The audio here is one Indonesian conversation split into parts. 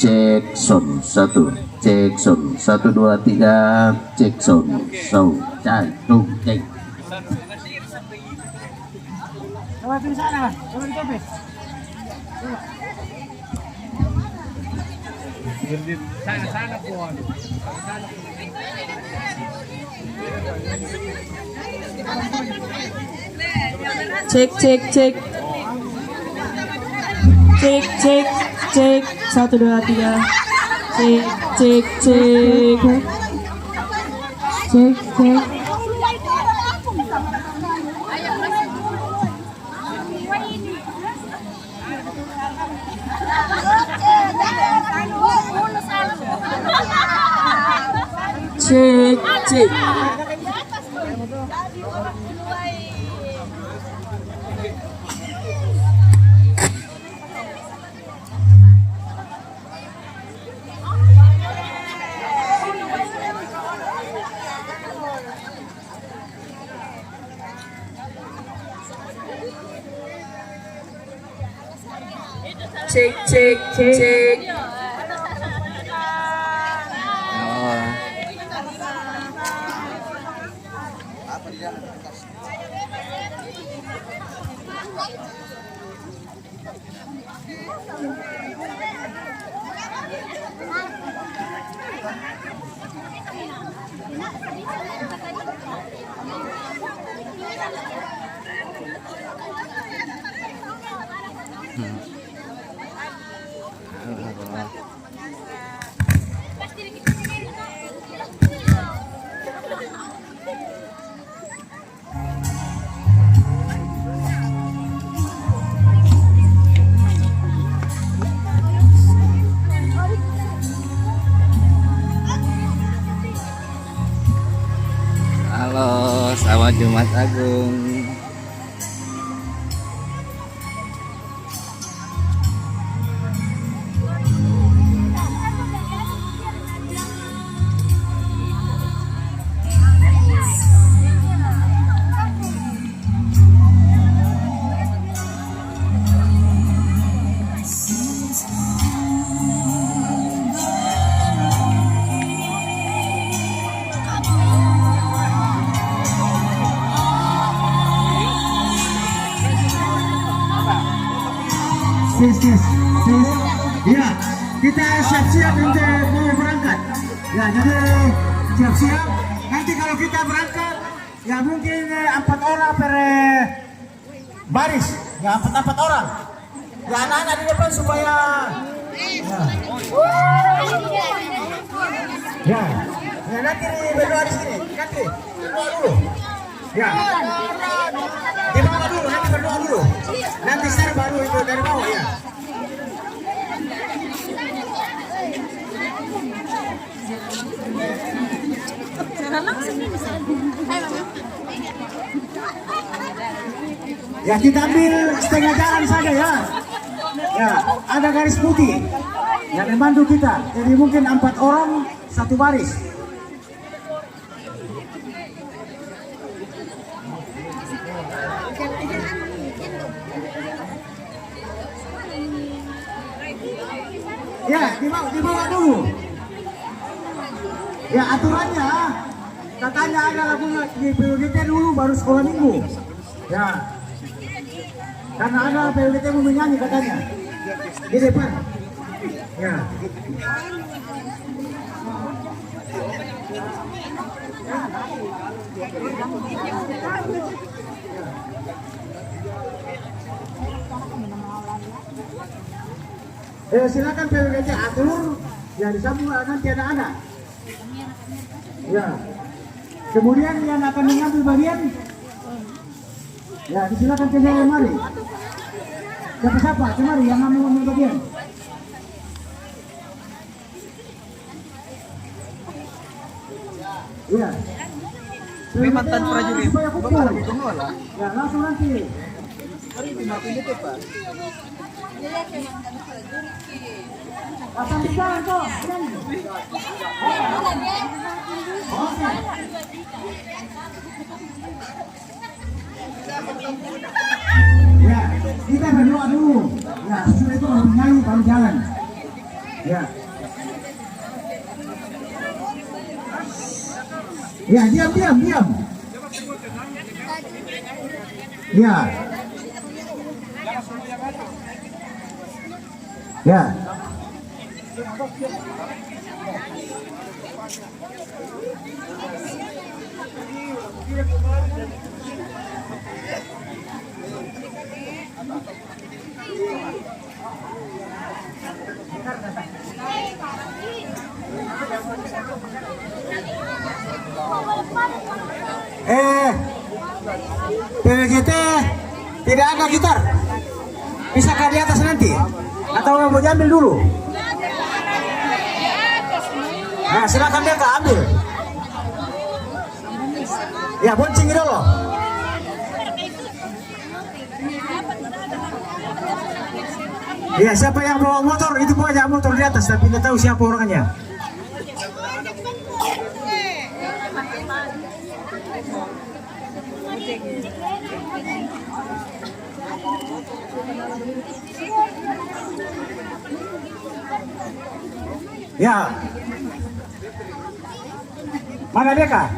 cek sound satu, cek sound 1 2 3, cek sound cai tung cek. Coba di sana, coba di topes. Di sana pohon. Cek cek cek cek cek cek 1 2 3 cek cek cek cek cek cek cek. Cek cek cek. Halo, selamat Jumat Agung. Ya, kita siap-siap untuk mau berangkat. Ya, jadi siap-siap. Nanti kalau kita berangkat, ya mungkin 4 orang per baris. Ya, 4 orang. Ya, anak-anak di depan supaya. Ya, ya nanti berdoa di sini. Nanti berdoa dulu. Ya, di bawah dulu. Nanti berdoa dulu. Nanti saya baru itu dari bawah ya. Ya, kita ambil setengah jalan saja ya. Ya, ada garis putih yang membantu kita. Jadi mungkin 4 orang 1 baris. Ya, dibawa dulu. Ya, aturannya katanya ada lagunya di PUBG dulu baru sekolah minggu. Ya, karena ada PUBG mau menyanyi katanya di depan. Ya. Silakan PUBG atur. Ya, disambung nanti ada anak. Ya. Kemudian yang akan mengambil bagian, ya disilakan ke saya mari. Siapa kemari yang mengambil bagian. Ya. Ini mantan prajurit. Bapak ya langsung nanti. Akan bicara kok. Ya, kita berdoa dulu. Ya, sesudah itu baru nyanyi baru jalan. Ya. Ya, diam. Ya. Ya. PWGT tidak ada gitar. Bisakah di atas nanti? Atau mau diambil dulu? Nah, silakan dia ambil. Ya, bonceng dulu. Ya, siapa yang bawa motor itu bawa aja motor di atas, tapi tidak tahu siapa orangnya. Ya, mana dia kak?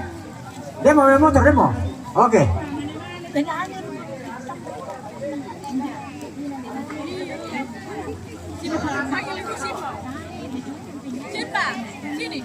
Dia mau motor, dia mau? Oke. Sini.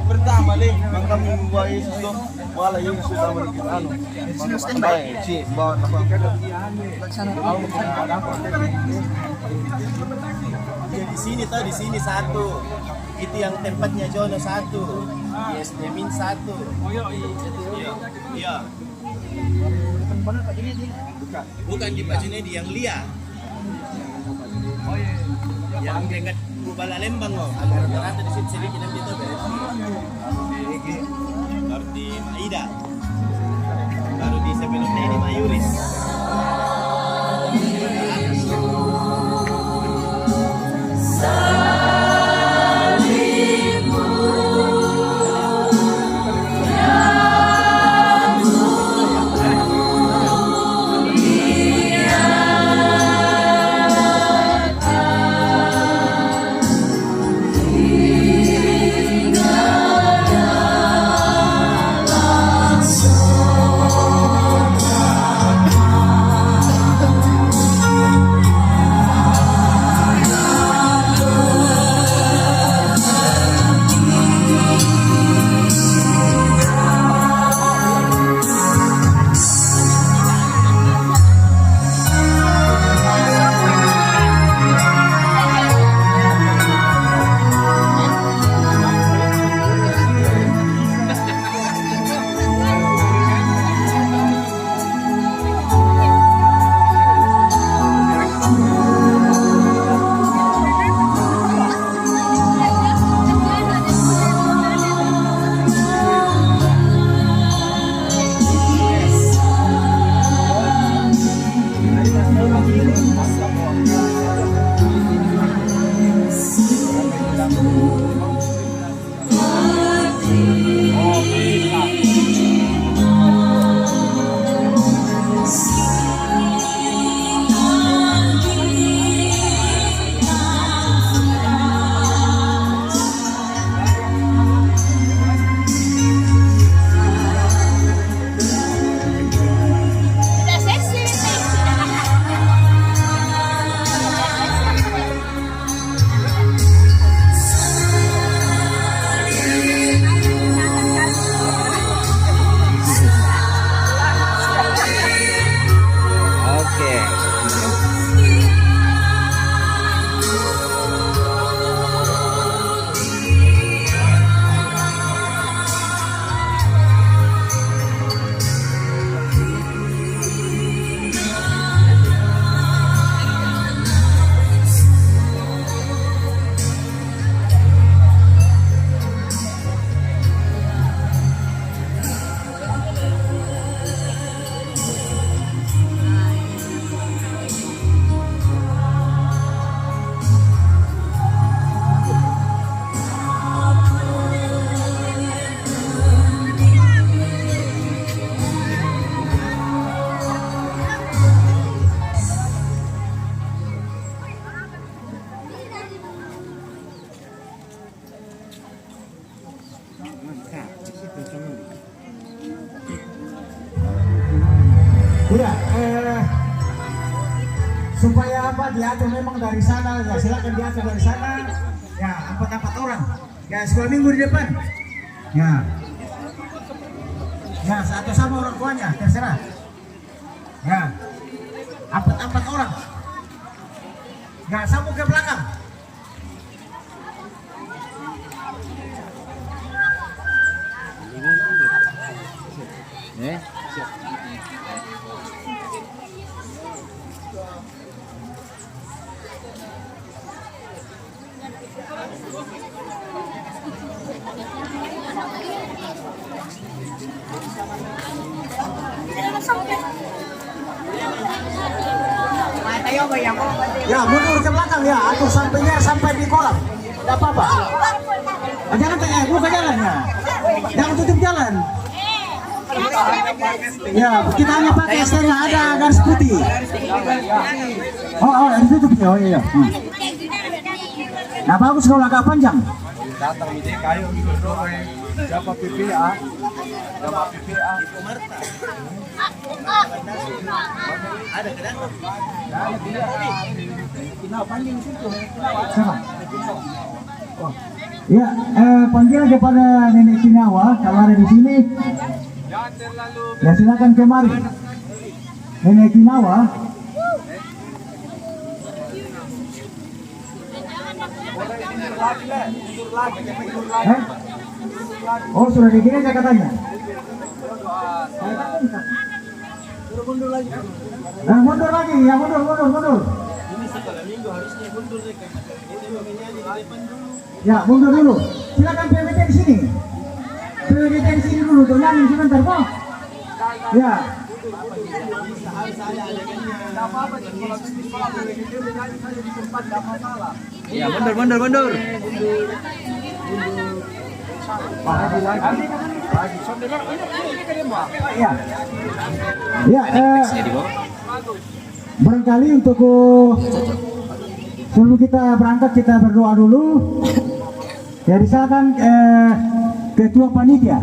Pertama le, ang kami buhay Yesus do, wala yung sudah menikah anu. Baik, si bawa di sini tuh, di sini satu. Itu yang tempatnya Jono satu. Yes, Demin satu. Iya. Bukan di Pak Junedi yang Lia. Yang dekat Bala Lembang loh. Agak rata-rata di sini sedikit nanti itu beres. Baru di Maida. Baru di sebelumnya ini Mayuris. apa diatur memang dari sana, ya silakan diatur dari sana. Ya, 4 orang. Ya, sekolah minggu di depan. Ya. Ya, satu sama orang tuanya, terserah. Ya. 4 orang. Ya, sambung ke belakang. Ya, mundur ke belakang ya, atur sampainya sampai di kolam. Tidak apa-apa. Jangan buka jalan ya. Jangan tutup jalan. Ya, kita hanya pakai setengah, ada garis putih. Oh, ditutup ya. Oh iya. Nah, bagus kalau agak panjang. Siapa PPA? Siapa PPA? Ada kan? Siapa? Oh. Ya, panggil kepada nenek Kinawa kalau ada di sini. Ya, silakan kemari. Nenek Kinawa. Oh, sudah di gereja katanya. Mundur lagi. Nah, mundur lagi. Ya, mundur. Ini sekolah minggu harusnya mundur deh. Ini menyanyi di depan dulu. Ya, mundur dulu. Silakan PWT di sini. PWT di sini dulu, tuh nyanyi sebentar, Pak. Ya. Ya, mundur. Ya. Ya, barangkali untuk sebelum kita berangkat kita berdoa dulu. Ya, silakan ketua panitia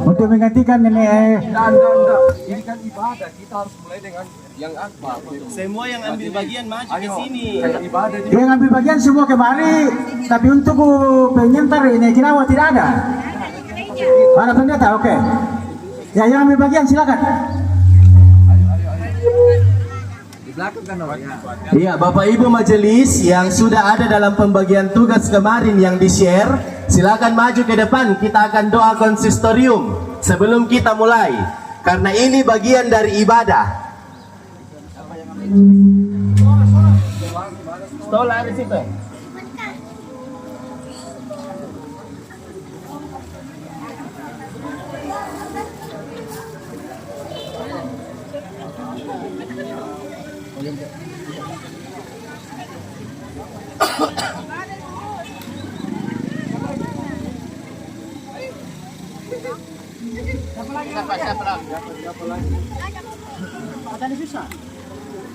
untuk menggantikan nenek. Ini kan ibadah, kita harus mulai dengan yang akbar. Semua yang ambil bagian maju ke sini. Ibadah di Yang ambil bagian semua kemari, tapi untuk penyentar ini Kinawa tidak ada. Ada pendeta, oke. Ya, yang ambil bagian silakan. Iya, Bapak Ibu majelis yang sudah ada dalam pembagian tugas kemarin yang di-share, silakan maju ke depan. Kita akan doa konsistorium sebelum kita mulai. Karena ini bagian dari ibadah. Stola di situ.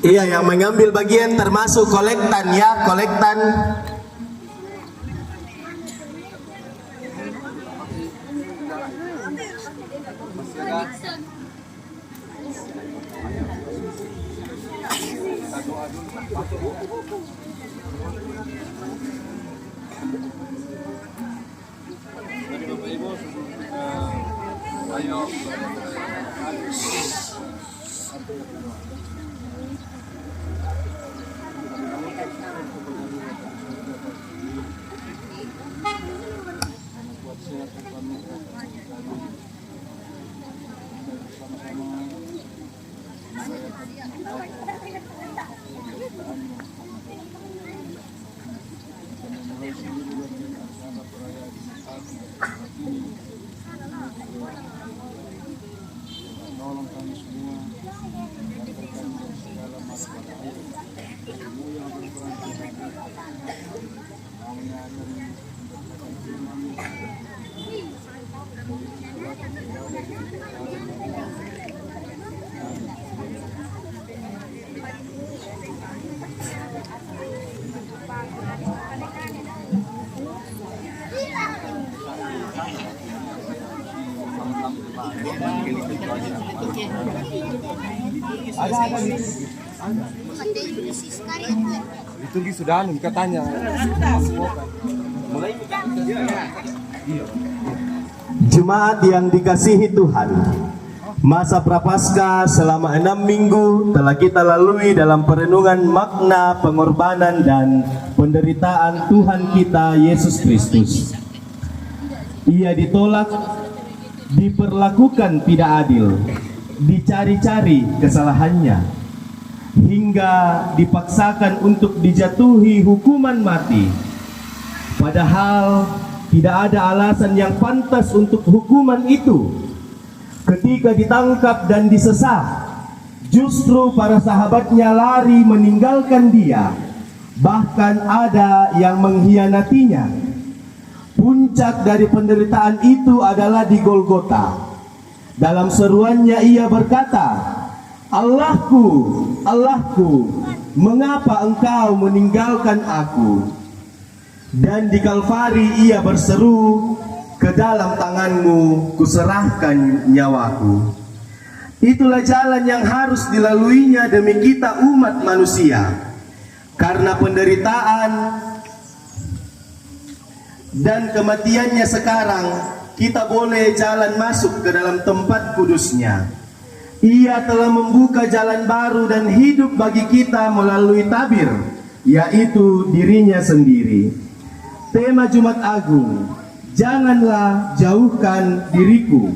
Iya, yang mengambil bagian termasuk kolektan ya, kolektan. Itu sudah anu katanya. Jemaat yang dikasihi Tuhan, masa Prapaskah selama 6 minggu telah kita lalui dalam perenungan makna pengorbanan dan penderitaan Tuhan kita Yesus Kristus. Ia ditolak, diperlakukan tidak adil, dicari-cari kesalahannya, hingga dipaksakan untuk dijatuhi hukuman mati. Padahal tidak ada alasan yang pantas untuk hukuman itu. Ketika ditangkap dan disesat, justru para sahabatnya lari meninggalkan dia. Bahkan ada yang mengkhianatinya. Puncak dari penderitaan itu adalah di Golgota. Dalam seruannya ia berkata, "Allahku, Allahku, mengapa engkau meninggalkan aku?" Dan di Kalvari ia berseru, "Ke dalam tanganmu kuserahkan nyawaku." Itulah jalan yang harus dilaluinya demi kita umat manusia. Karena penderitaan dan kematiannya sekarang, kita boleh jalan masuk ke dalam tempat kudusnya. Ia telah membuka jalan baru dan hidup bagi kita melalui tabir, yaitu dirinya sendiri. Tema Jumat Agung, janganlah jauhkan diriku.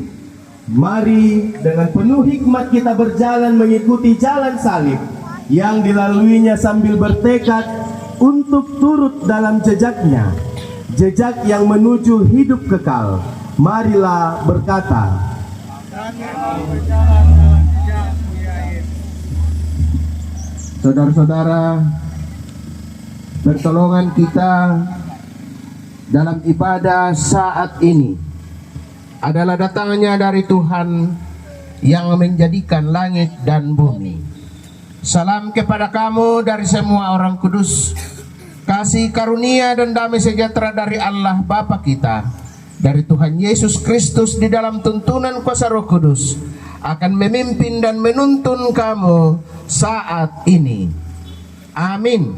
Mari dengan penuh hikmat kita berjalan mengikuti jalan salib yang dilaluinya sambil bertekad untuk turut dalam jejaknya, jejak yang menuju hidup kekal. Marilah berkata, saudara-saudara, pertolongan kita dalam ibadah saat ini adalah datangnya dari Tuhan yang menjadikan langit dan bumi. Salam kepada kamu dari semua orang kudus. Kasih karunia dan damai sejahtera dari Allah Bapa kita, dari Tuhan Yesus Kristus di dalam tuntunan kuasa Roh Kudus akan memimpin dan menuntun kamu saat ini. Amin.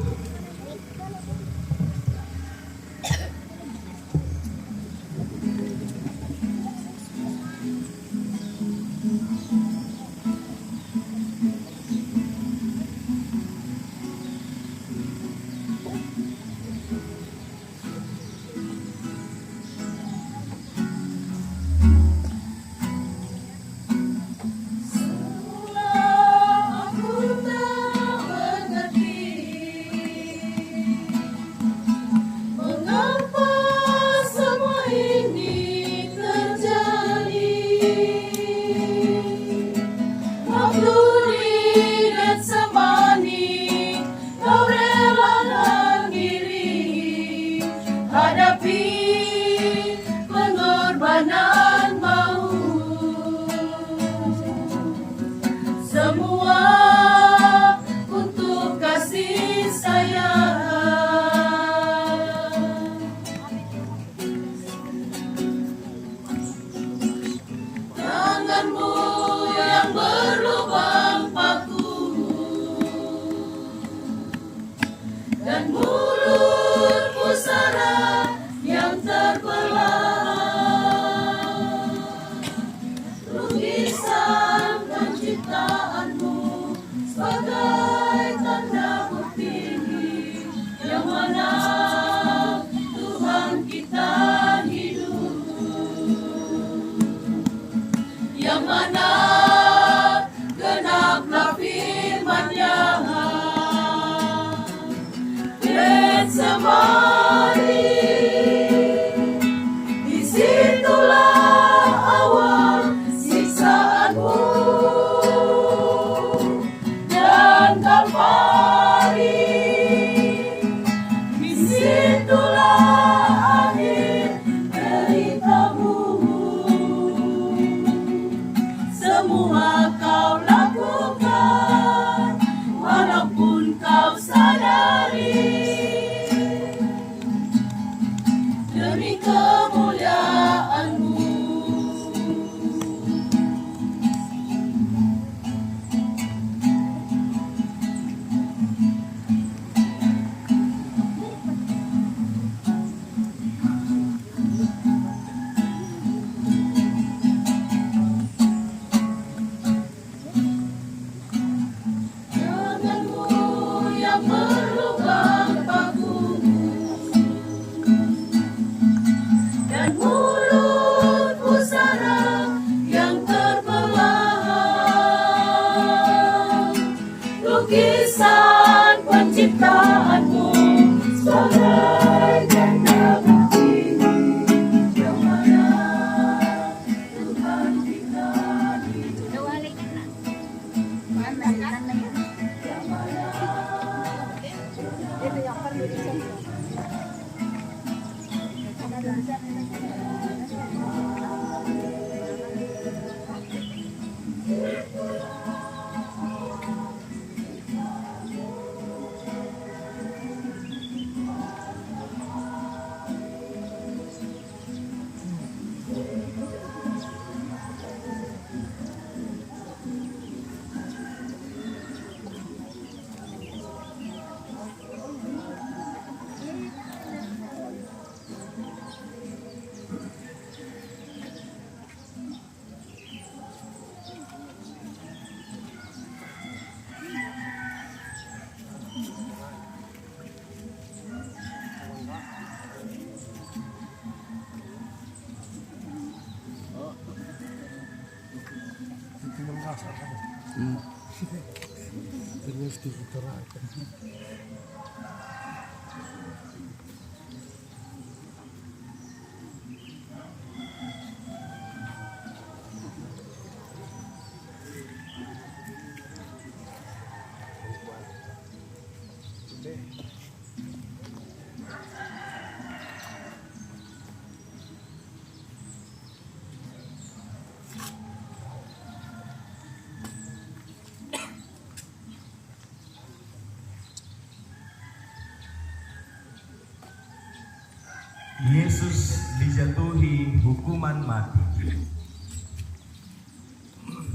Yesus dijatuhi hukuman mati.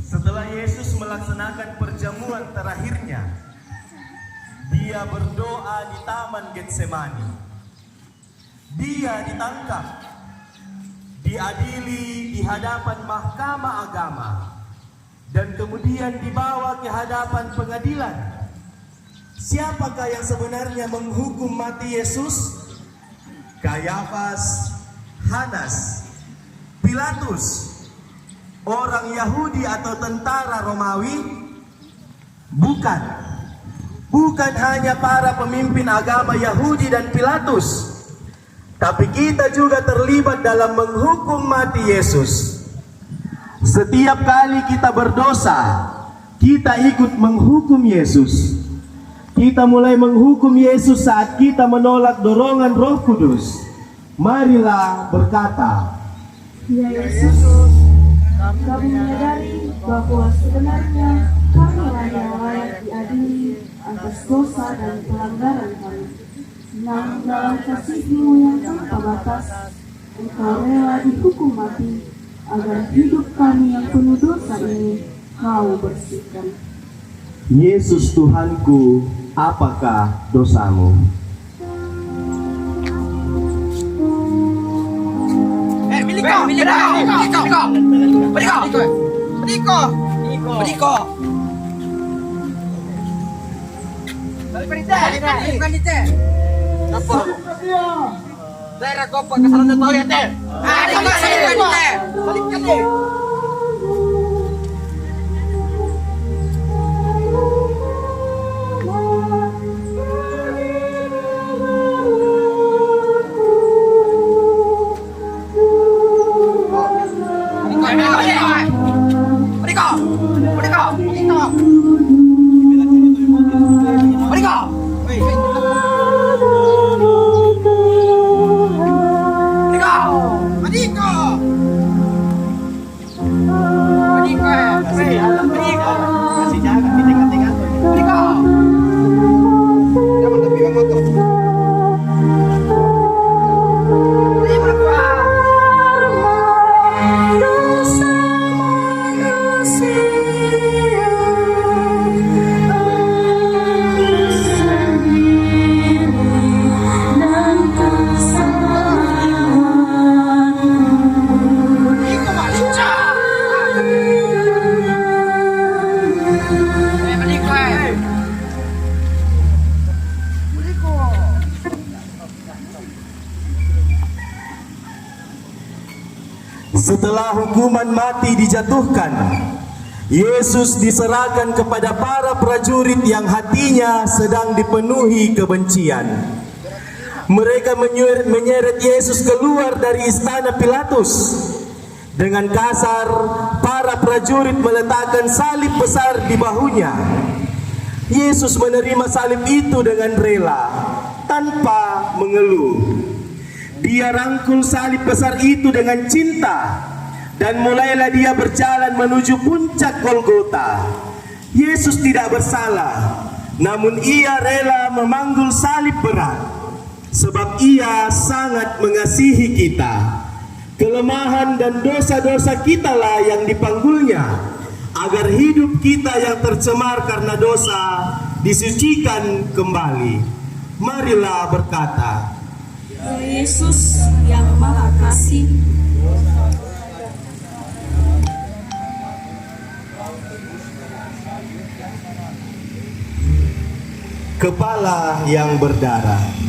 Setelah Yesus melaksanakan perjamuan terakhirnya, dia berdoa di Taman Getsemani. Dia ditangkap, diadili di hadapan mahkamah agama, dan kemudian dibawa ke hadapan pengadilan. Siapakah yang sebenarnya menghukum mati Yesus? Kayafas, Hanas, Pilatus, orang Yahudi atau tentara Romawi? Bukan. Bukan hanya para pemimpin agama Yahudi dan Pilatus, tapi kita juga terlibat dalam menghukum mati Yesus. Setiap kali kita berdosa, kita ikut menghukum Yesus. Kita mulai menghukum Yesus saat kita menolak dorongan Roh Kudus. Marilah berkata, Ya Yesus, kami menyadari bahwa sebenarnya kamilah yang layak diadili atas dosa dan pelanggaran kami. Namun dalam kasih-Mu yang tanpa batas, Engkau rela dihukum mati, agar hidup kami yang penuh dosa ini Kau bersihkan. Yesus Tuhanku, apakah dosamu? Setelah hukuman mati dijatuhkan, Yesus diserahkan kepada para prajurit yang hatinya sedang dipenuhi kebencian. Mereka menyeret Yesus keluar dari istana Pilatus. Dengan kasar, para prajurit meletakkan salib besar di bahunya. Yesus menerima salib itu dengan rela. tanpa mengeluh. Dia rangkul salib besar itu dengan cinta, dan mulailah dia berjalan menuju puncak Golgota. Yesus tidak bersalah, namun ia rela memanggul salib berat, sebab ia sangat mengasihi kita. Kelemahan dan dosa-dosa kitalah yang dipanggulnya, agar hidup kita yang tercemar karena dosa disucikan kembali. Marilah berkata, Ya Yesus yang Maha Kasih, kepala yang berdarah.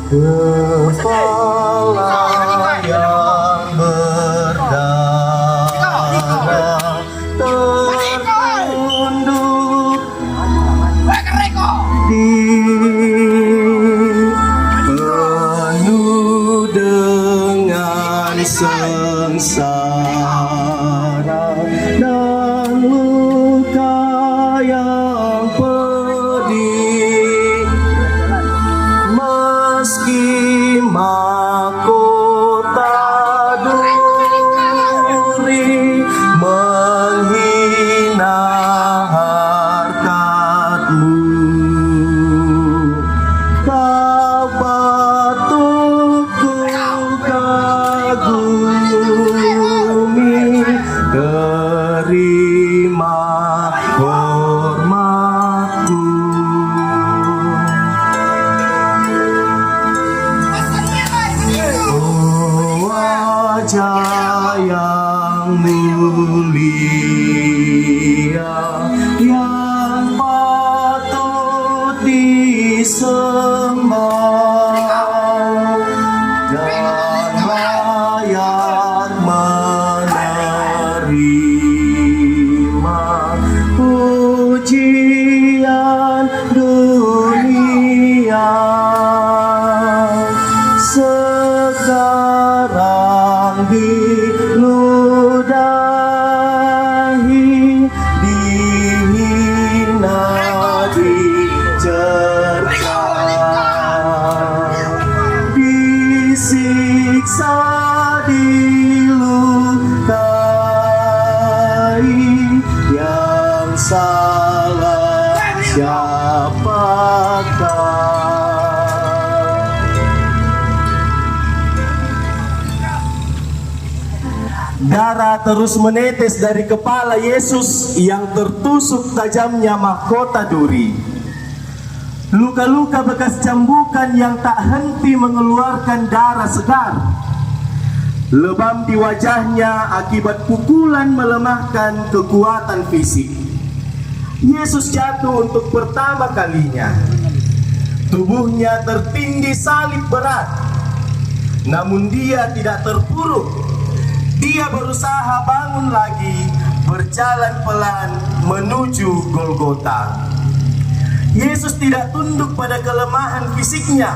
Kepala yang berdarah tertunduk penuh dengan sengsara dan luka yang pedih. Meski mahkota duri menghina harkatmu, kau patut ku kagumi. Terima hormatku. Wajah yang mulia yang patut disembah, dan rakyat menerima pujian dunia. Sekarang diludahi, dihina, dicerca, disiksa, dilukai. Yang salah siapakah? Darah terus menetes dari kepala Yesus yang tertusuk tajamnya mahkota duri. Luka-luka bekas cambukan yang tak henti mengeluarkan darah segar. Lebam di wajahnya akibat pukulan melemahkan kekuatan fisik. Yesus jatuh untuk pertama kalinya. Tubuhnya tertindih salib berat, namun dia tidak terpuruk. Dia berusaha bangun lagi, berjalan pelan menuju Golgota. Yesus tidak tunduk pada kelemahan fisiknya.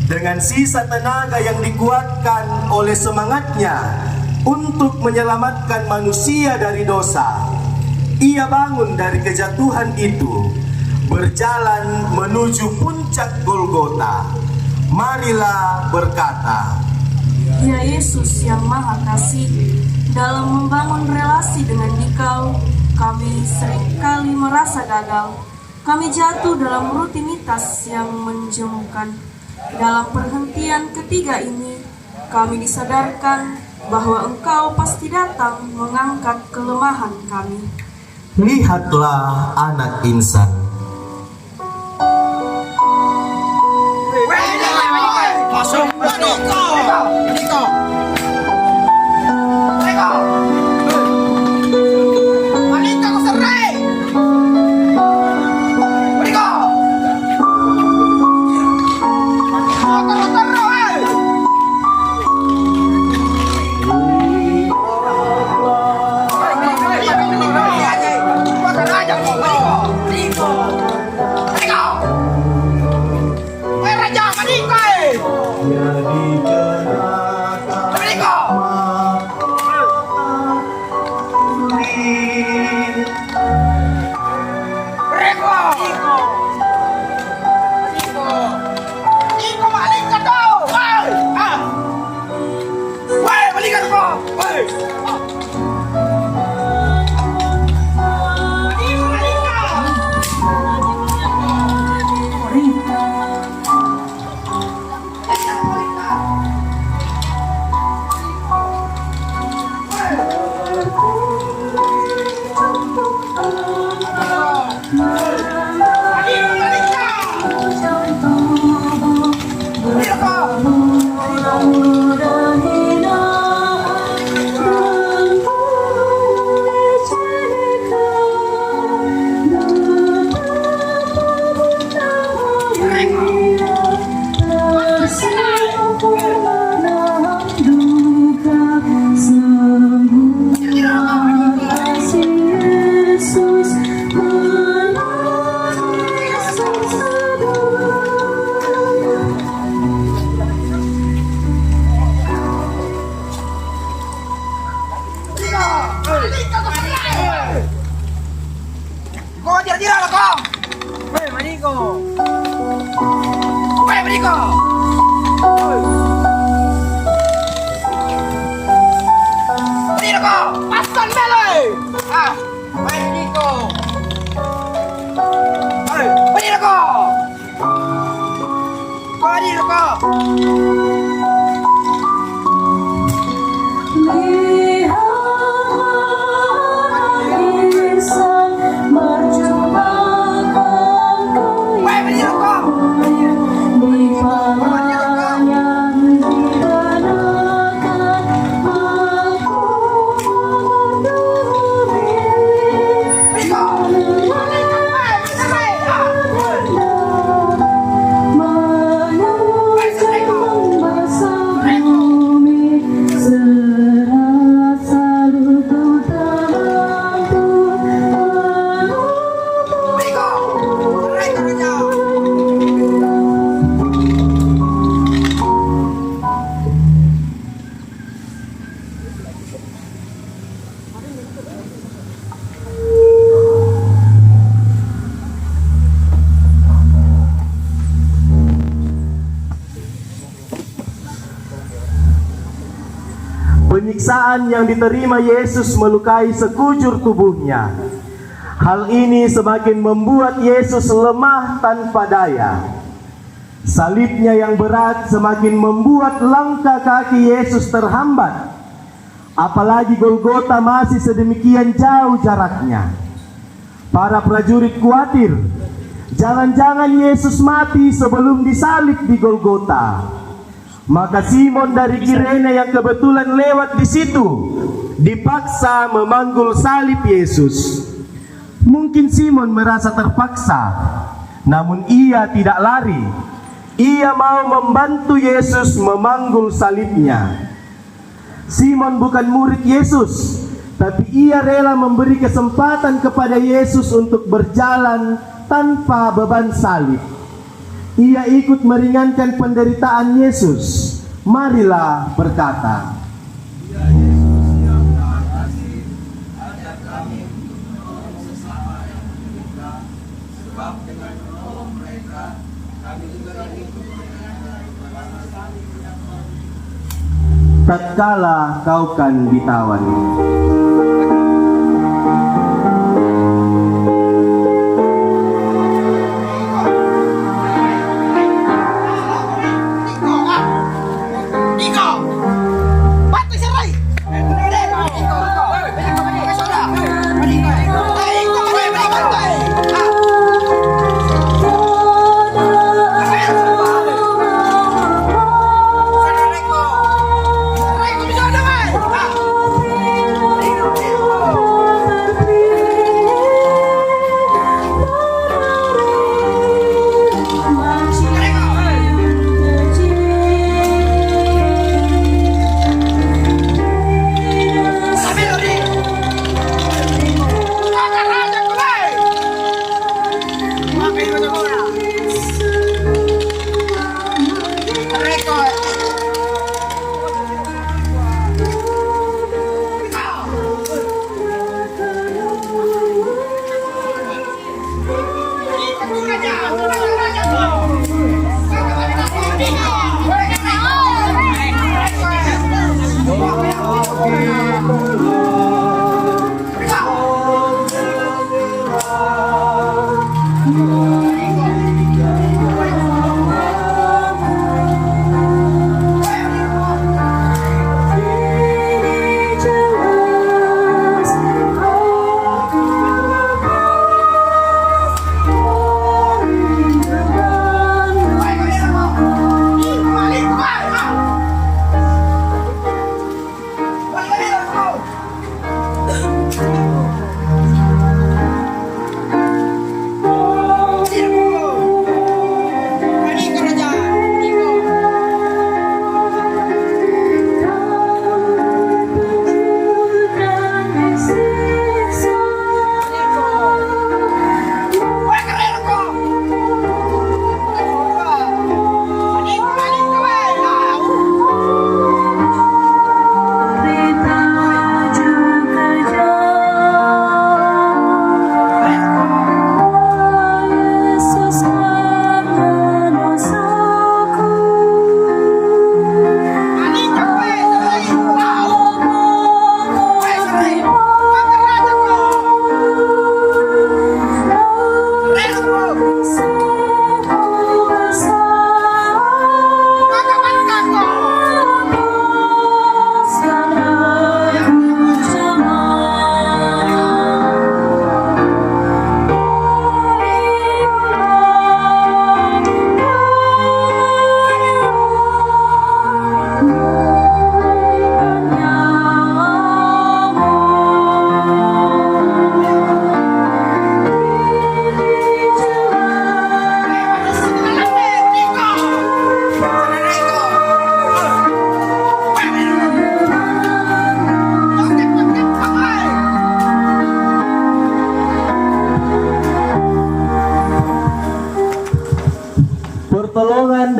Dengan sisa tenaga yang dikuatkan oleh semangatnya untuk menyelamatkan manusia dari dosa, ia bangun dari kejatuhan itu, berjalan menuju puncak Golgota. Marilah berkata, Ya Yesus yang Maha Kasih, dalam membangun relasi dengan Dikau, kami seringkali merasa gagal. Kami jatuh dalam rutinitas yang menjemukan. Dalam perhentian ketiga ini, kami disadarkan bahwa Engkau pasti datang mengangkat kelemahan kami. Lihatlah anak insan. Masuk. Penyiksaan yang diterima Yesus melukai sekujur tubuhnya. Hal ini semakin membuat Yesus lemah tanpa daya. Salibnya yang berat semakin membuat langkah kaki Yesus terhambat. Apalagi Golgota masih sedemikian jauh jaraknya. Para prajurit khawatir, jangan-jangan Yesus mati sebelum disalib di Golgota. Maka Simon dari Kirene yang kebetulan lewat di situ dipaksa memanggul salib Yesus. Mungkin Simon merasa terpaksa, namun ia tidak lari. Ia mau membantu Yesus memanggul salibnya. Simon bukan murid Yesus, tapi ia rela memberi kesempatan kepada Yesus untuk berjalan tanpa beban salib. Ia ikut meringankan penderitaan Yesus. Marilah berkata, tatkala kau kan ditawan.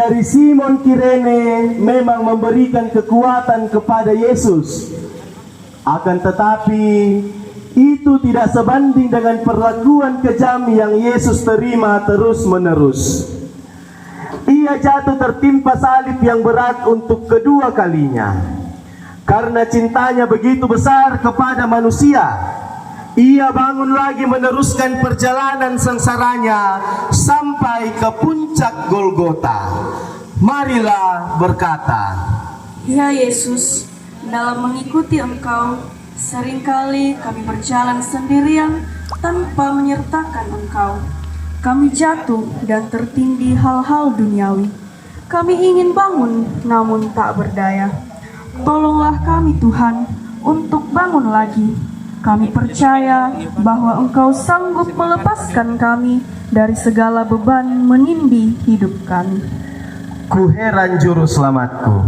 dari Simon Kirene memang memberikan kekuatan kepada Yesus. Akan tetapi itu tidak sebanding dengan perlakuan kejam yang Yesus terima terus-menerus. Ia jatuh tertimpa salib yang berat untuk kedua kalinya. Karena cintanya begitu besar kepada manusia, ia bangun lagi meneruskan perjalanan sengsaranya sampai ke puncak Golgota. Marilah berkata, Ya Yesus, dalam mengikuti Engkau, seringkali kami berjalan sendirian tanpa menyertakan Engkau. Kami jatuh dan tertindih hal-hal duniawi. Kami ingin bangun, namun tak berdaya. Tolonglah kami Tuhan untuk bangun lagi. Kami percaya bahwa Engkau sanggup melepaskan kami dari segala beban menindih hidup kami. ku heran juru selamatku.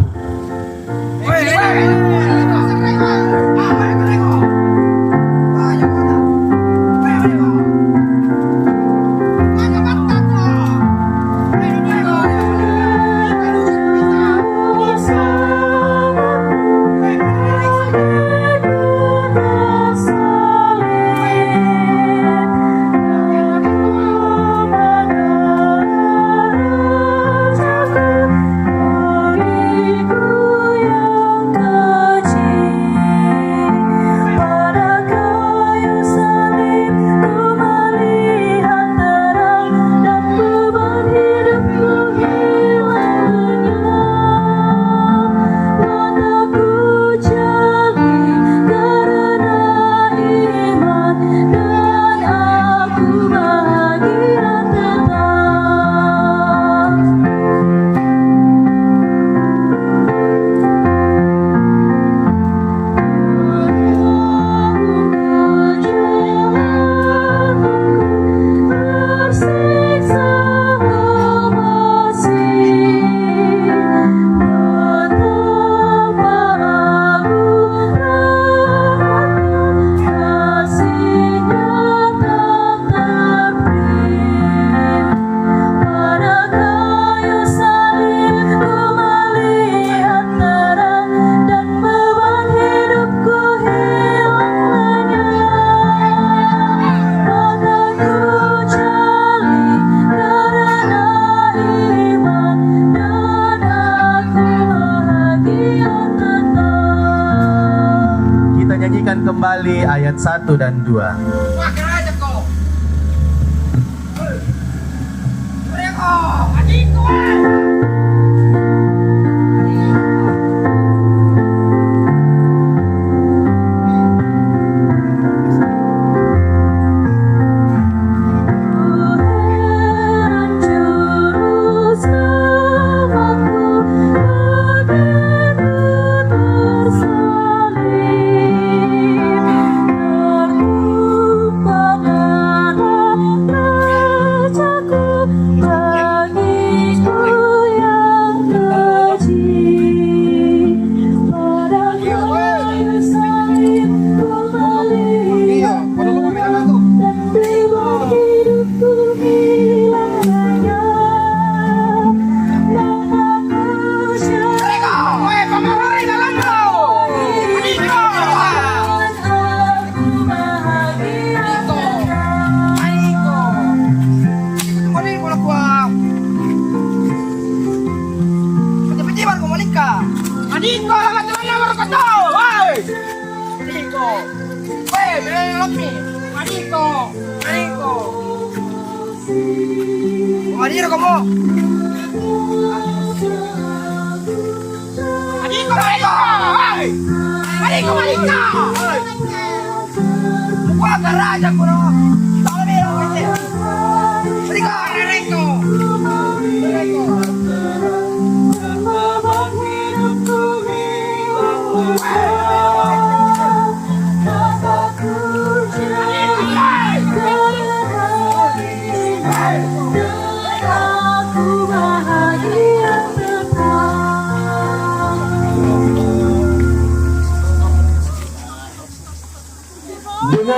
Kembali ayat 1 dan 2.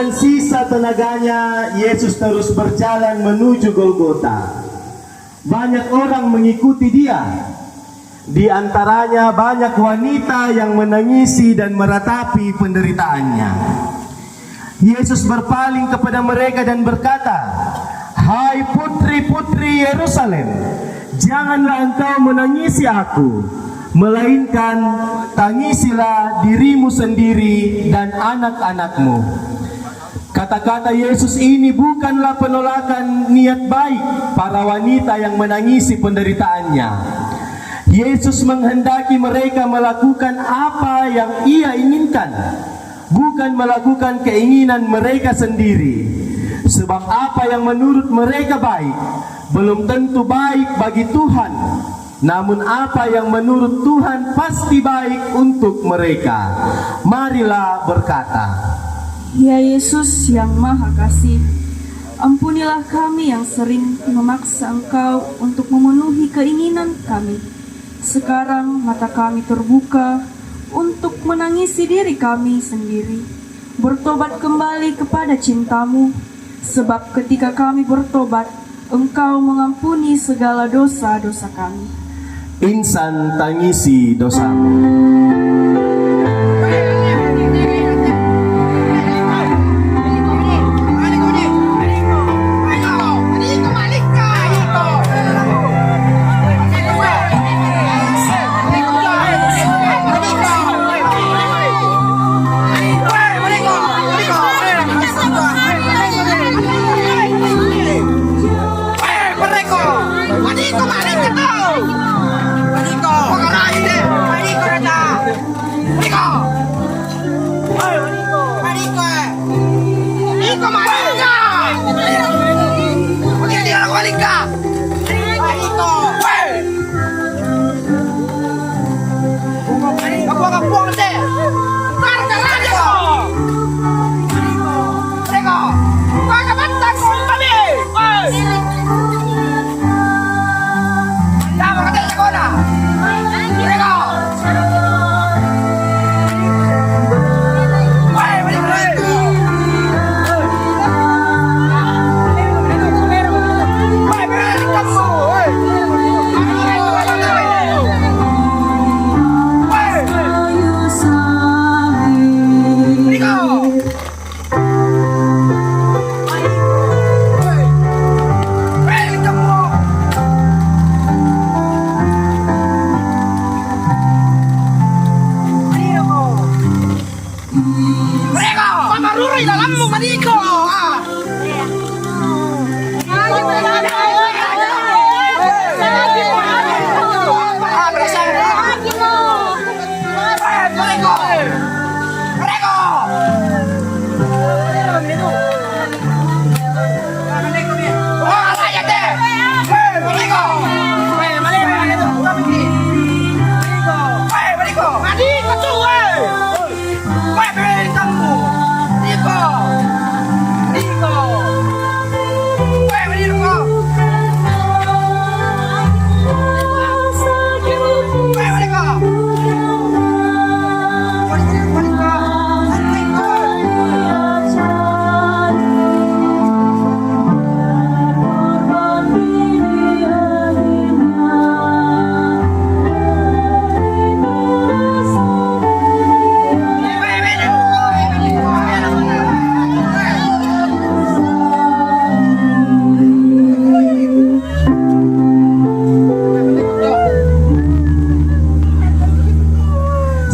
Dengan sisa tenaganya, Yesus terus berjalan menuju Golgota. banyak orang mengikuti dia. Di antaranya banyak wanita yang menangisi dan meratapi penderitaannya. Yesus berpaling kepada mereka dan berkata, "Hai putri-putri Yerusalem, janganlah engkau menangisi aku, melainkan tangisilah dirimu sendiri dan anak-anakmu." Kata-kata Yesus ini bukanlah penolakan niat baik para wanita yang menangisi penderitaannya. Yesus menghendaki mereka melakukan apa yang Ia inginkan, bukan melakukan keinginan mereka sendiri. Sebab apa yang menurut mereka baik belum tentu baik bagi Tuhan. Namun apa yang menurut Tuhan pasti baik untuk mereka. Marilah berkata, Ya Yesus yang Maha Kasih, ampunilah kami yang sering memaksa Engkau untuk memenuhi keinginan kami. Sekarang mata kami terbuka untuk menangisi diri kami sendiri, bertobat kembali kepada cinta-Mu, sebab ketika kami bertobat, Engkau mengampuni segala dosa-dosa kami. insan tangisi dosamu.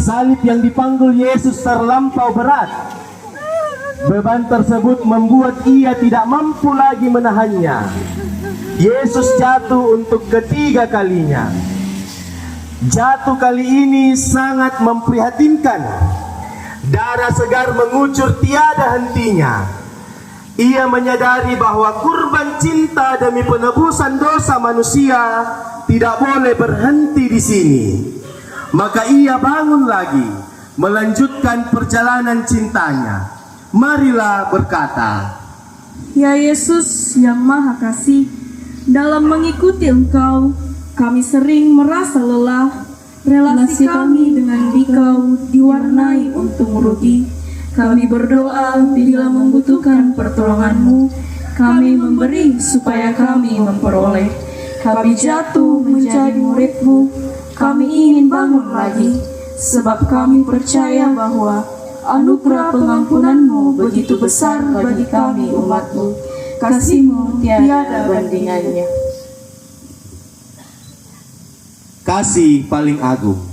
Salib yang dipanggul Yesus terlampau berat. Beban tersebut membuat ia tidak mampu lagi menahannya. Yesus jatuh untuk ketiga kalinya. Jatuh kali ini sangat memprihatinkan. Darah segar mengucur tiada hentinya. Ia menyadari bahwa kurban cinta demi penebusan dosa manusia tidak boleh berhenti di sini. Maka ia bangun lagi, melanjutkan perjalanan cintanya. Marilah berkata, Ya Yesus yang Maha Kasih, dalam mengikuti Engkau, kami sering merasa lelah. Relasi kami dengan Dikau diwarnai untung rugi. Kami berdoa bila membutuhkan pertolongan-Mu, kami memberi supaya kami memperoleh. Kami jatuh menjadi murid-Mu, kami ingin bangun lagi, sebab kami percaya bahwa anugerah pengampunan-Mu begitu besar bagi kami umat-Mu. Kasih-Mu tiada bandingannya. Kasih paling agung.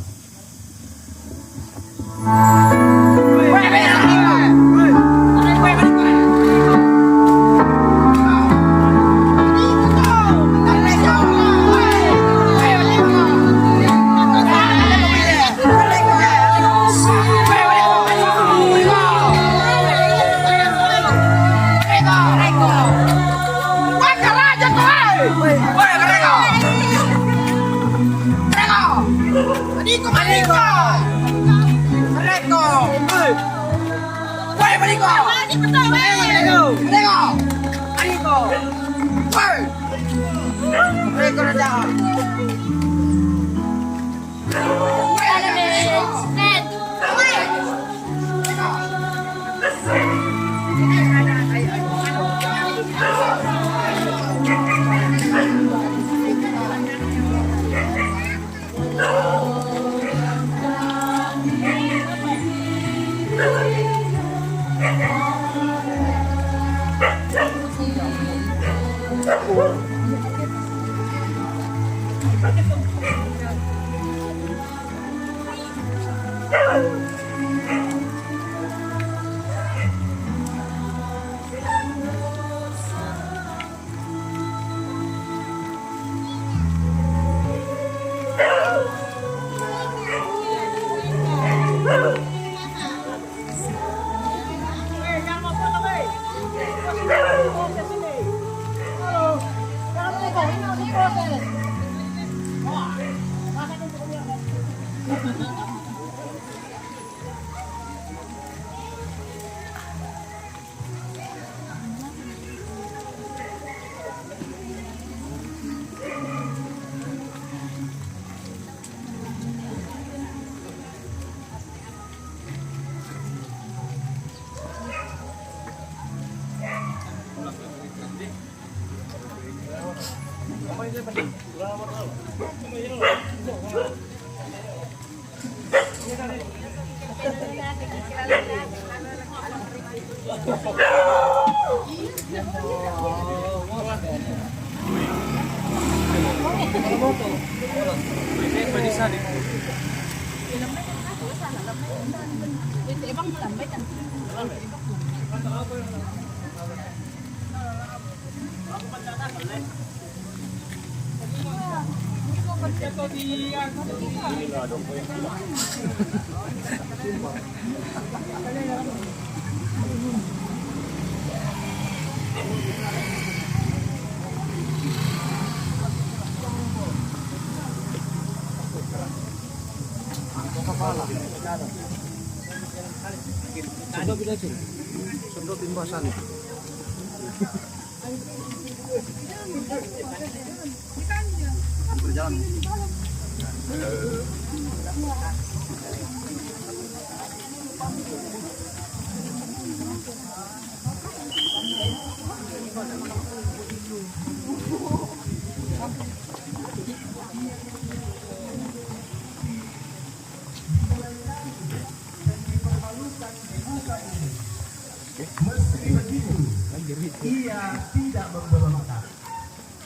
Ia tidak memberontak,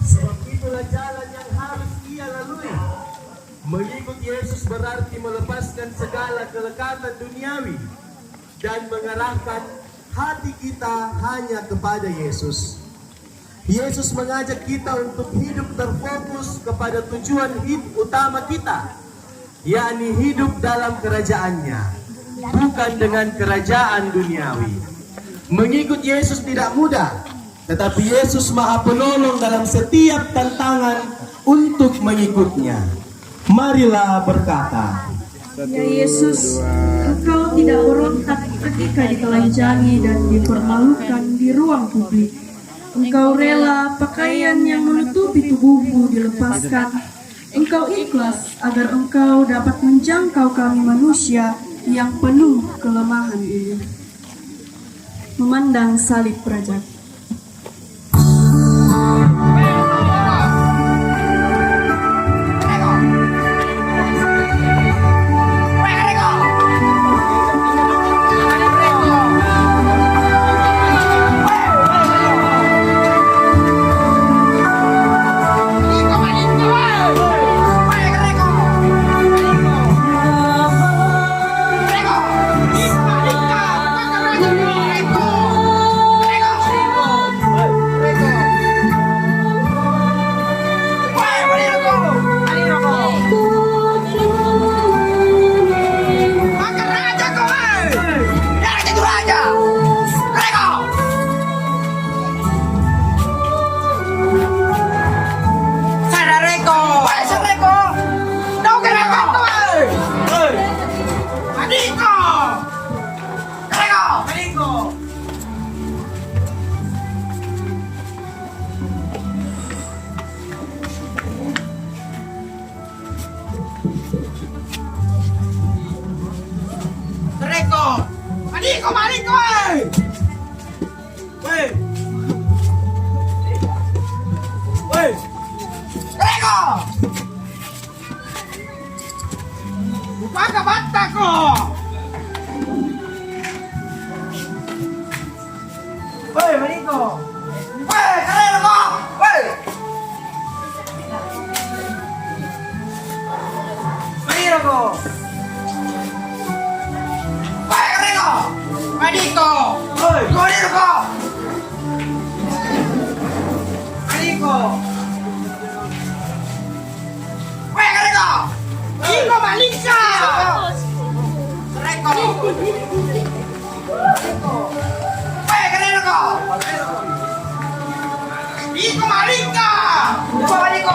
sebab itulah jalan yang harus ia lalui. Mengikut Yesus berarti melepaskan segala kelekatan duniawi dan mengarahkan hati kita hanya kepada Yesus. Yesus mengajak kita untuk hidup terfokus kepada tujuan hidup utama kita, yakni hidup dalam kerajaannya, bukan dengan kerajaan duniawi. Mengikut Yesus tidak mudah, tetapi Yesus Maha Penolong dalam setiap tantangan untuk mengikutnya. Marilah berkata, Ya Yesus, Engkau tidak berontak ketika ditelanjangi dan dipermalukan di ruang publik. Engkau rela pakaian yang menutupi tubuhmu dilepaskan. Engkau ikhlas agar Engkau dapat menjangkau kami manusia yang penuh kelemahan ini. Memandang salib Praja. mataku. Woi, Mariko. Woi, keren kok. Woi. Mariko. Woi, keren kok. Mariko. Woi, Mariko. Mariko. Woi, keren kok. Iko Malika. Reko. Woi, keren kok. Iko Malika. Iko Malika.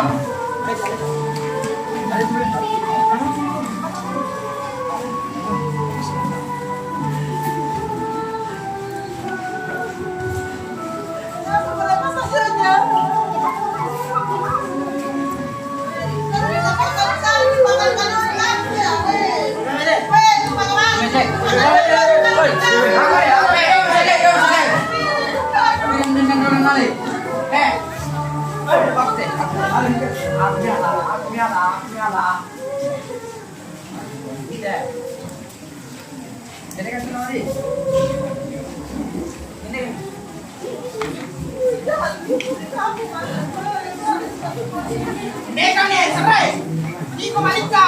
Iko Malika.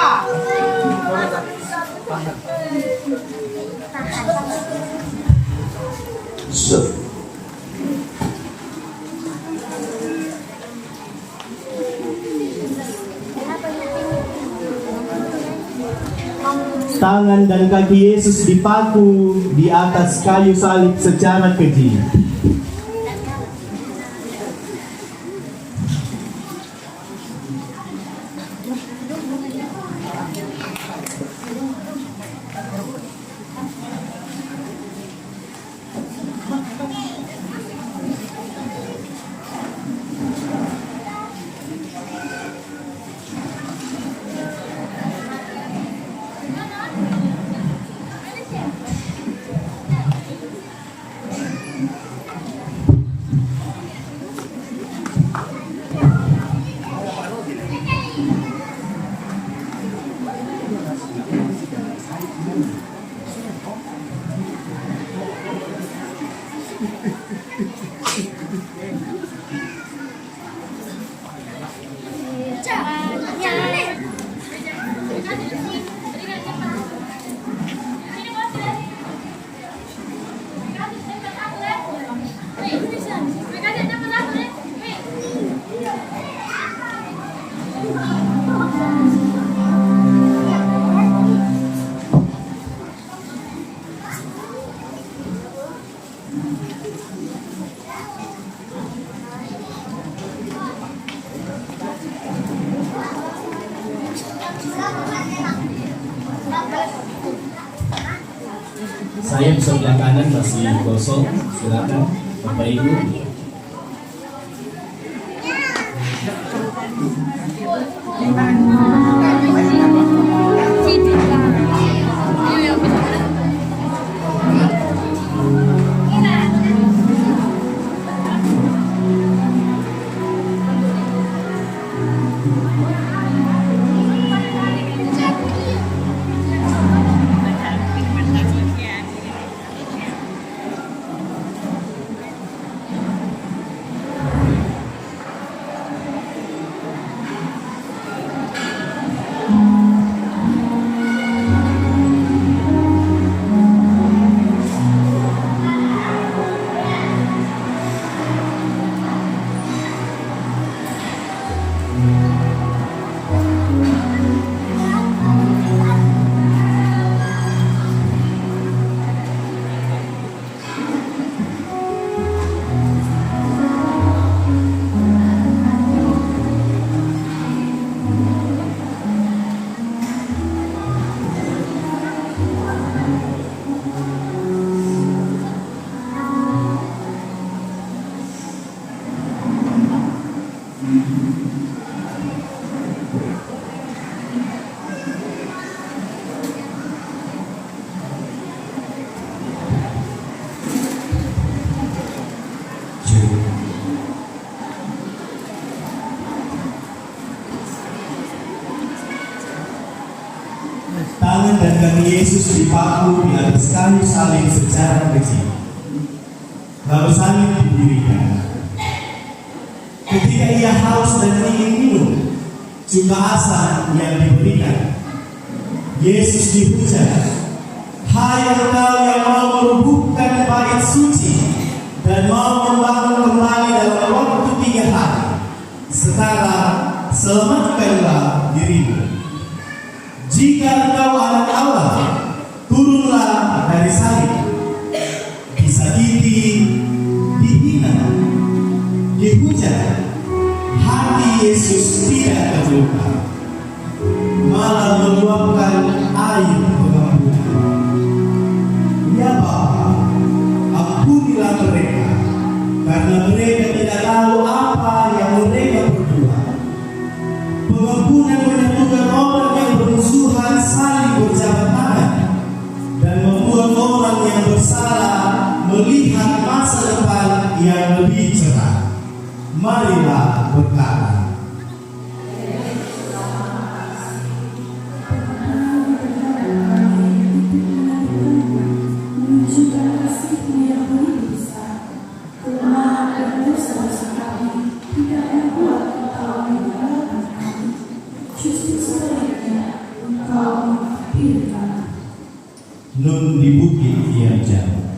Tangan dan kaki Yesus dipaku di atas kayu salib secara keji. Sayap sebelah kanan masih kosong, silakan Bapak Ibu. Tuhan dan kami Yesus dipaku di atas kayu salib secara keji. Lalu salib didirikan. Ketika ia haus dan ingin minum, juga asal yang diberikan. Yesus dihujat, "Hai engkau yang mau merubuhkan bait suci dan mau membangun kembali dalam waktu 3 hari, sekarang selamatkanlah dirimu. Jika engkau anak Allah, turunlah dari salib." Disakiti, dihina, dihujat, hati Yesus tidak terluka, malah meluapkan air pengampunan. Ya Bapa, ampunilah mereka, karena mereka tidak tahu apa yang mereka perbuat. Pengampunan menyatukan orang yang bermusuhan saling berjabat tangan dan membuat orang yang bersalah melihat masa depan yang lebih cerah. Marilah berkata, menunjukkan kasih-Mu yang begitu besar, kelemahan dan dosa-dosa kami tidak membuat Engkau meninggalkan kami. Justru sebaliknya, Engkau menghapiri kami. Nun di bukit yang jauh.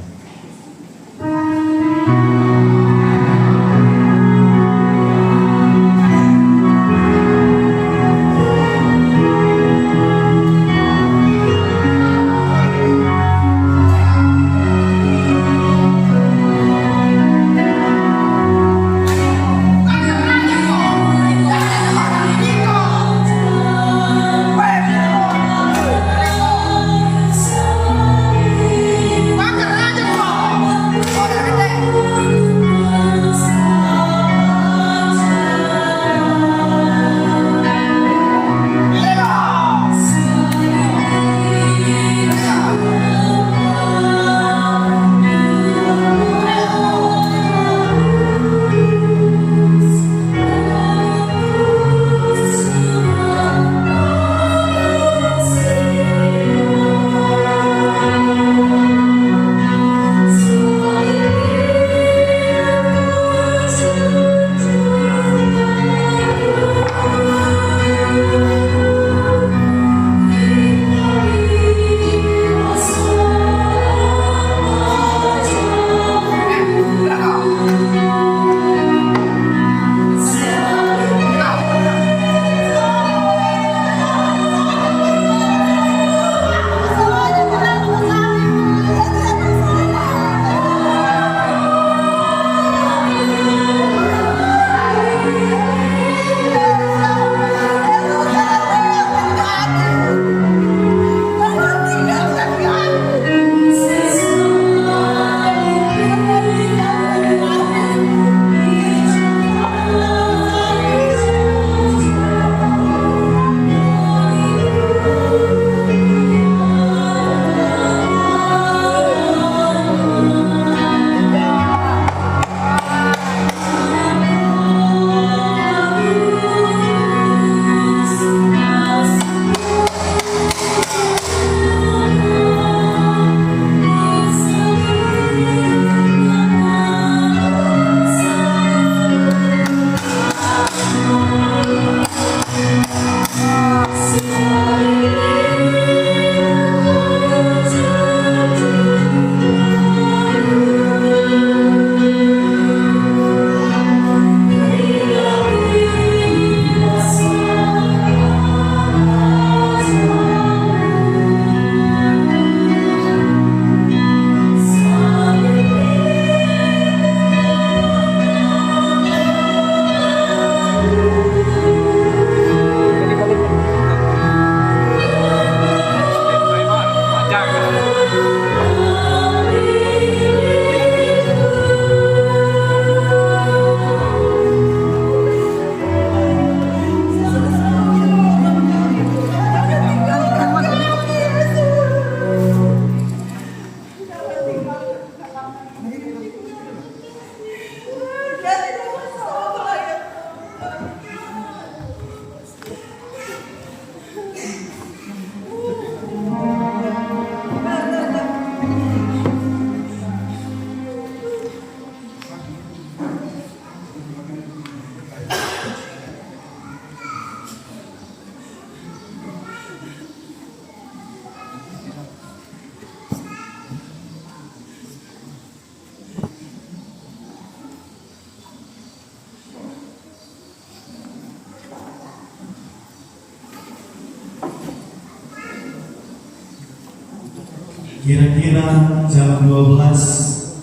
Kira-kira jam 12,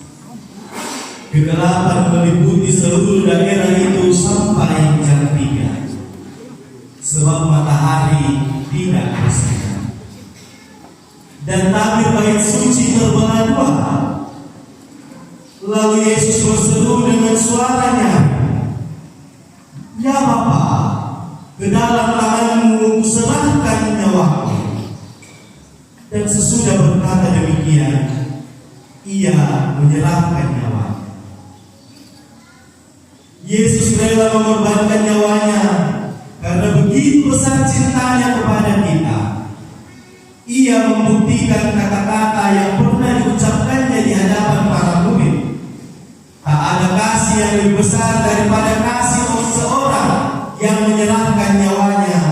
kegelapan meliputi seluruh daerah itu sampai jam 3, sebab matahari tidak bersinar. Dan tabir bait suci terbelah dua. Lalu Yesus berseru dengan suara nyaring, "Ya Bapa, ke dalam tangan-Mu kuserahkan nyawaku." Dan sesudah berkata demikian, ia menyerahkan nyawanya. Yesus rela mengorbankan nyawanya karena begitu besar cintanya kepada kita. Ia membuktikan kata-kata yang pernah diucapkannya di hadapan para murid. Tak ada kasih yang lebih besar daripada kasih seseorang yang menyerahkan nyawanya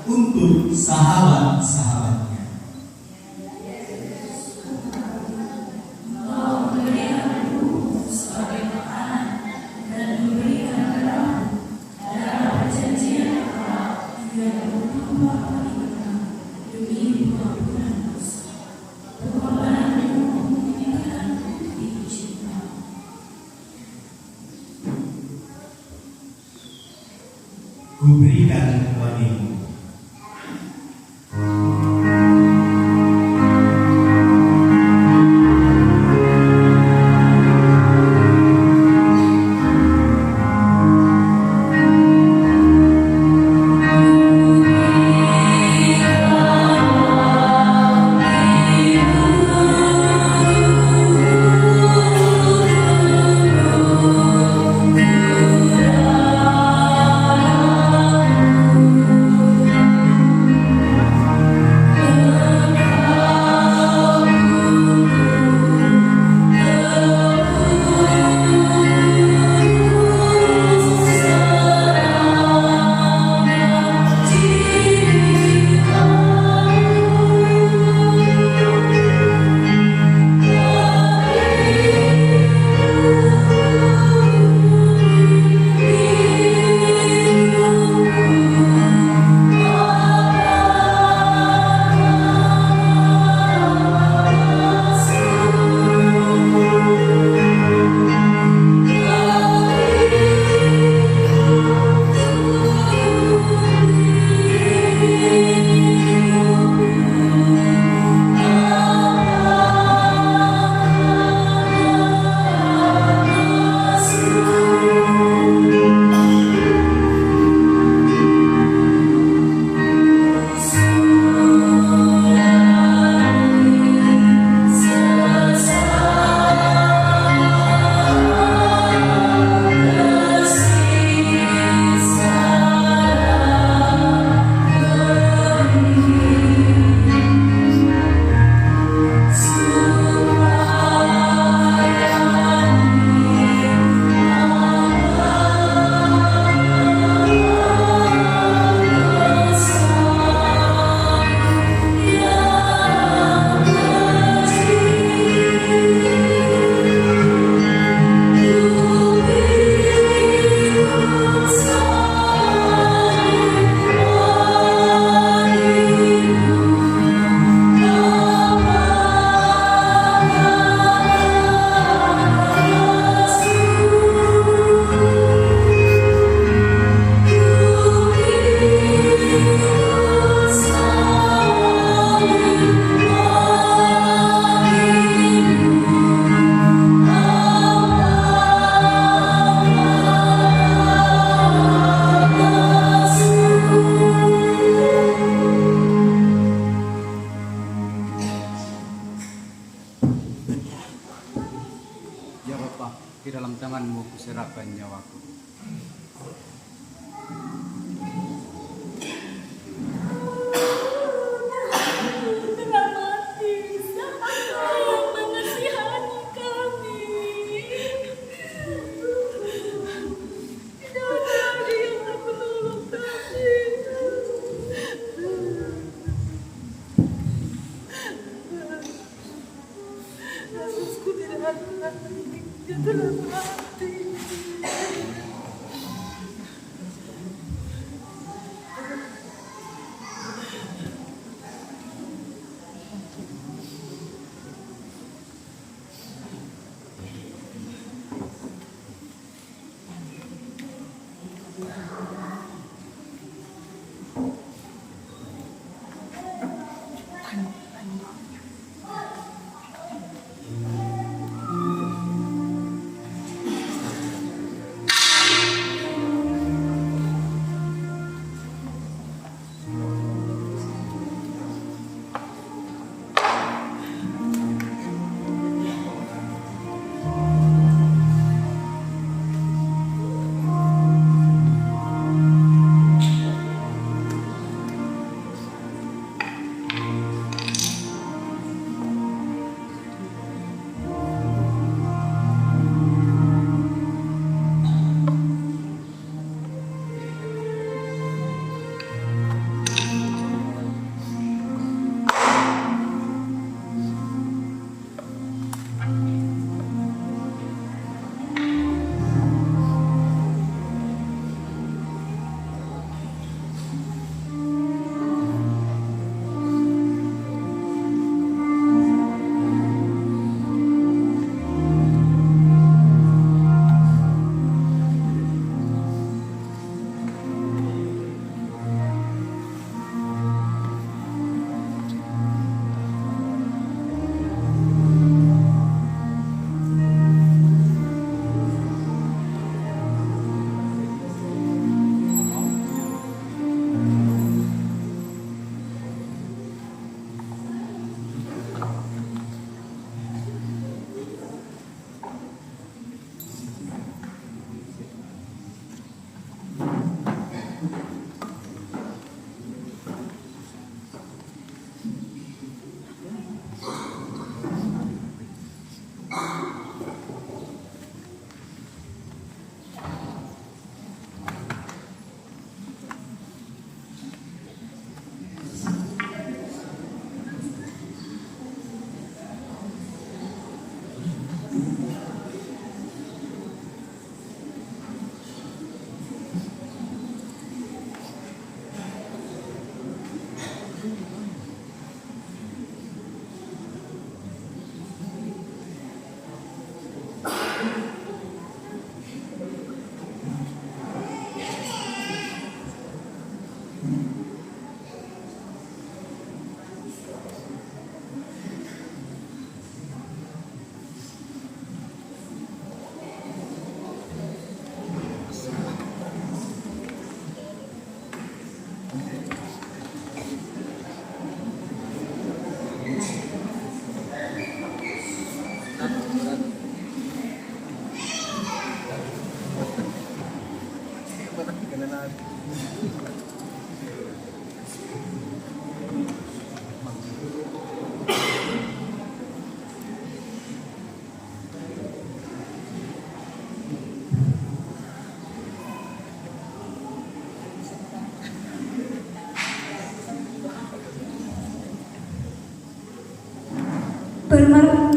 untuk sahabat-sahabatnya. Kuberikan kepadamu.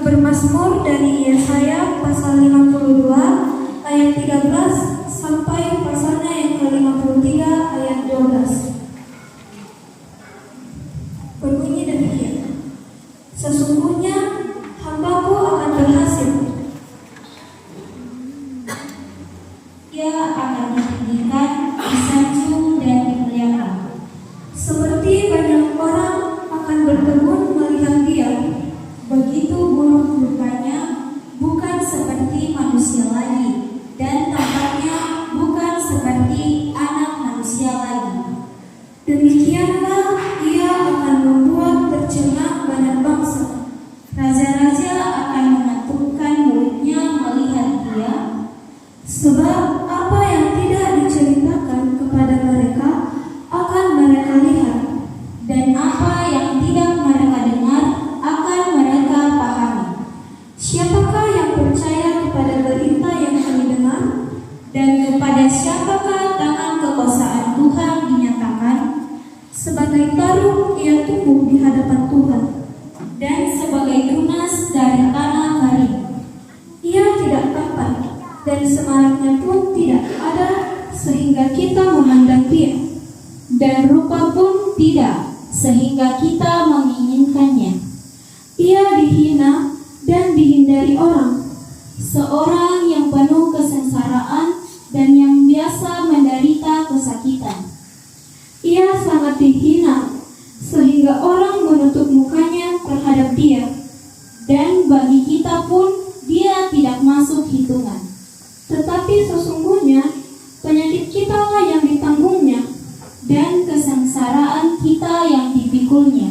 Bermazmur dari Yesaya pasal 52 ayat 13 sampai pasalnya yang ke-53 ayat 12. Berbunyi demikian. Sesungguhnya hambaku akan berhasil. Ia akan ditinggikan, disanjung dan dimuliakan. Seperti banyak orang akan berkebun melihat dia, begitu buruk rupanya, bukan seperti manusia lagi, dan tampaknya bukan seperti anak manusia lagi. Demikianlah ia akan membuat tercengang banyak bangsa. Raja-raja akan mengantukkan mulutnya melihat dia, sebab apa yang tidak diceritakan kepada mereka akan mereka lihat, dan apa yang tidak mereka dengar akan mereka pahami. Siapakah yang percaya kepada berita yang kami dengar, dan kepada siapakah tangan kekuasaan Tuhan dinyatakan? Sebagai tarum ia tumbuh di hadapan Tuhan, dan sebagai tunas dari tanah kering. Ia tidak tampan, dan semaraknya pun tidak ada, sehingga kita memandang dia, dan rupa pun tidak, sehingga kita menginginkannya. Ia dihina dan dihindari orang, seorang yang penuh kesengsaraan dan yang biasa menderita dihina, sehingga orang menutup mukanya terhadap dia. Dan bagi kita pun dia tidak masuk hitungan. Tetapi sesungguhnya penyakit kitalah yang ditanggungnya, dan kesengsaraan kita yang dipikulnya.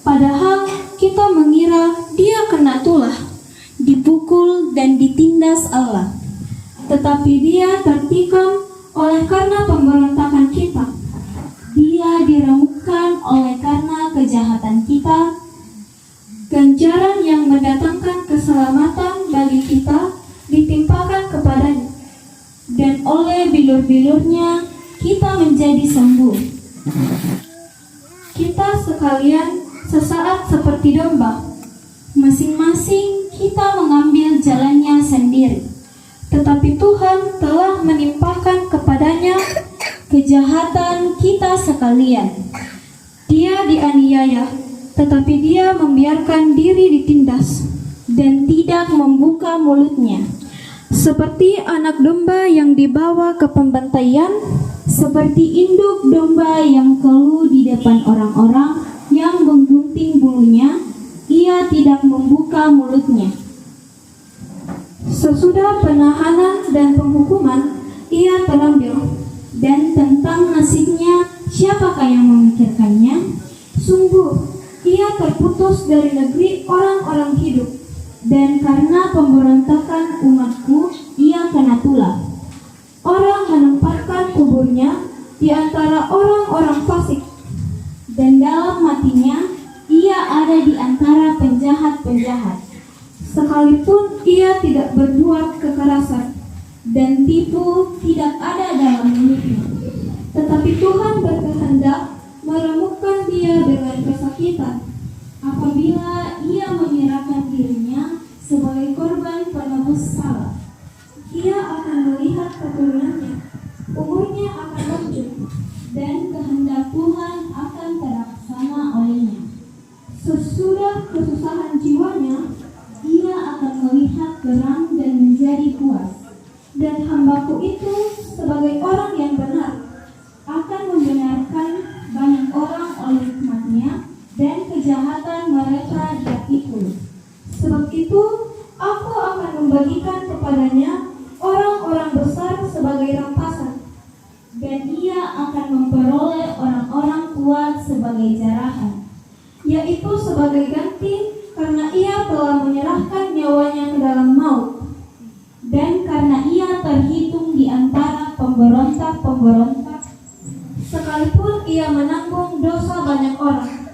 Padahal kita mengira dia kena tulah, dipukul dan ditindas Allah. Tetapi dia tertikam oleh karena pemberontakan kita. Dia diremukkan oleh karena kejahatan kita. Ganjaran yang mendatangkan keselamatan bagi kita ditimpakan kepadanya, dan oleh bilur-bilurnya kita menjadi sembuh. Kita sekalian sesaat seperti domba, masing-masing kita mengambil jalannya sendiri. Tetapi Tuhan telah menimpakan kepadanya kejahatan kita sekalian. Dia dianiaya, tetapi dia membiarkan diri ditindas dan tidak membuka mulutnya. Seperti anak domba yang dibawa ke pembantaian, seperti induk domba yang keluh di depan orang-orang yang menggunting bulunya, ia tidak membuka mulutnya. Sesudah penahanan dan penghukuman, ia terambil, dan tentang nasibnya siapakah yang memikirkannya? Sungguh, ia terputus dari negeri orang-orang hidup, dan karena pemberontakan umatku, ia kena tulah. Orang menempatkan kuburnya di antara orang-orang fasik, dan dalam matinya ia ada di antara penjahat-penjahat. Sekalipun ia tidak berbuat kekerasan, dan tipu tidak ada dalam mulutnya. Tetapi Tuhan berkehendak meremukkan dia dengan kesakitan, apabila ia menyerahkan dirinya sebagai korban penebus salah. Ia akan melihat keturunannya, umurnya akan lanjut, dan kehendak Tuhan akan terlaksana olehnya. Sesudah kesusahan jiwanya, ia akan melihat terang dan menjadi puas. Dan hambaku itu sebagai orang yang benar akan membenarkan banyak orang oleh hikmatnya, dan kejahatan mereka dia pikul. Sebab itu aku akan membagikan kepadanya orang-orang besar sebagai rampasan, dan ia akan memperoleh orang-orang kuat sebagai jarahan, yaitu sebagai ganti karena ia telah menyerahkan nyawanya ke dalam maut, dan karena ia terhitung di antara pemberontak-pemberontak, sekalipun ia menanggung dosa banyak orang.